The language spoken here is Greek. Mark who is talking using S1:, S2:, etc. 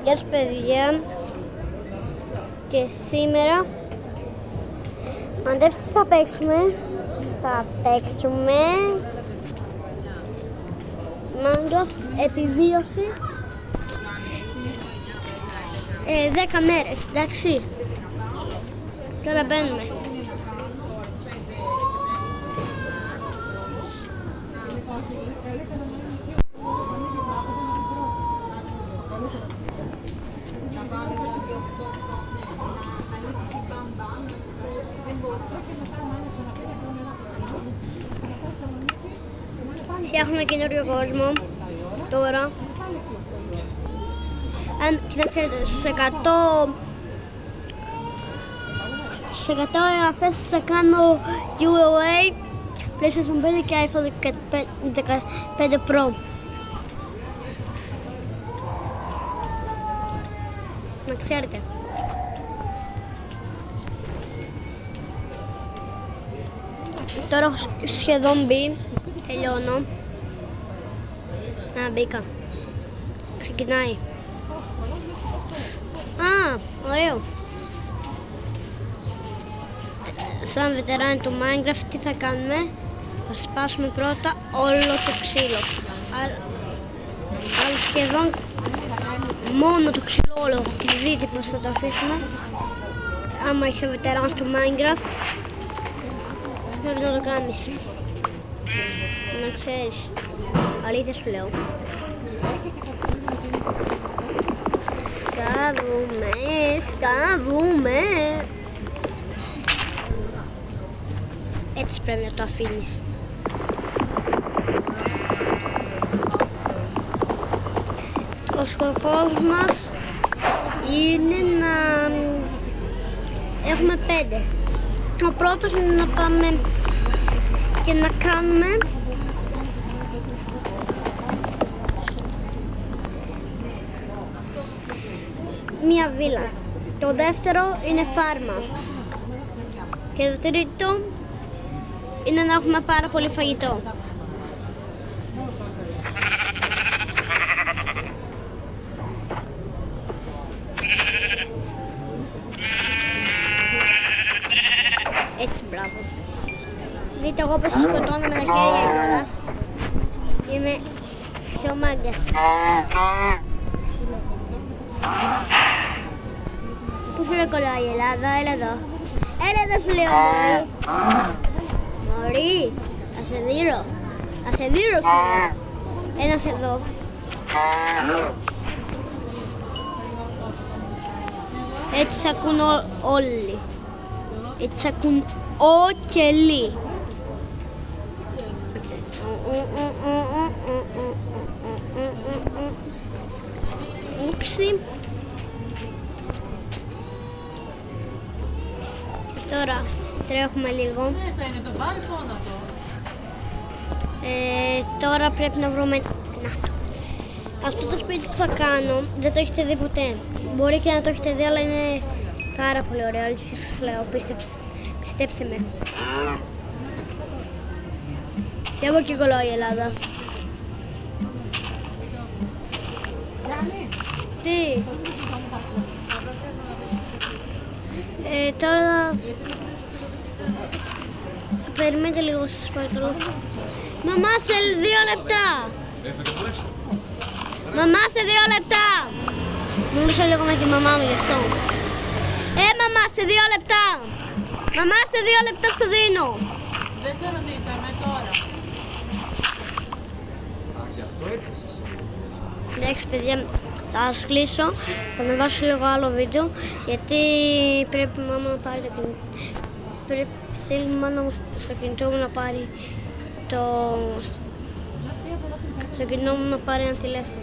S1: Γεια σας παιδιά. Και σήμερα μαντέψτε τι θα παίξουμε. Θα παίξουμε Minecraft επιβίωση 10 μέρες, εντάξει. Τώρα μπαίνουμε. Φτιάχνουμε καινούριο κόσμο τώρα. Και να ξέρετε, σε 100 εγγραφές θα κάνω UOA, PlayStation 5 και iPhone 15 Pro. Να ξέρετε. Τώρα έχω σχεδόν μπει, τελειώνω. Μπήκα. Ξεκινάει. Ωραίο. Σαν βετεράνοι του Minecraft τι θα κάνουμε? Θα σπάσουμε πρώτα όλο το ξύλο. Αλλά σχεδόν μόνο το ξύλο όλο. Και δείτε πως θα το αφήσουμε. Άμα είσαι βετεράνος του Minecraft πρέπει να το κάνεις. Να ξέρεις. Αλήθεια σου λέω. Σκάβουμε. Έτσι πρέπει να το αφήνεις. Ο σκοπός μας είναι να έχουμε 5. Ο πρώτος είναι να πάμε και να κάνουμε μία βίλα. Το δεύτερο είναι φάρμα. Και το τρίτο είναι να έχουμε πάρα πολύ φαγητό. Έτσι, μπράβο. Δείτε εγώ πως σκοτώνω με τα χέρια κιόλας. Είμαι πιο μάγκας. Πού σου κολλάει η Ελλάδα? Έλα εδώ. Έλα εδώ σου λέω, Μωρή. Μωρή, θα σε δείρω. Θα σε δείρω σου λέω. Ένας εδώ. Έτσι σ' ακούν όλοι. Έτσι σ' ακούν όκελοι. Ούψι. Τώρα τρέχουμε λίγο. Τώρα πρέπει να βρούμε... Να το. Αυτό το σπίτι που θα κάνω δεν το έχετε δει ποτέ. Μπορεί και να το έχετε δει, αλλά είναι πάρα πολύ ωραίο. Αλήθεια σας λέω, πιστέψτε με. Και από εκεί κολλάει η Ελλάδα. Τι? Τώρα περιμένετε λίγο, σας παρακαλώ. Μαμά, σε 2 λεπτά. Μαμά, σε 2 λεπτά. Μιλούσα λίγο με τη μαμά μου γι' αυτό. Μαμά, σε 2 λεπτά. Μαμά, σε 2 λεπτά σου δίνω.
S2: Δεν σε ρωτήσαμε τώρα.
S3: Γι' αυτό έπιασες.
S1: Εντάξει παιδιά, θα σας κλείσω. Θα ανεβάσω λίγο άλλο βίντεο. Γιατί πρέπει μάμα να πάρει το κινητό. Θέλει η μάνα μου στο κινητό μου να πάρει στο κινητό μου να πάρει ένα τηλέφωνο.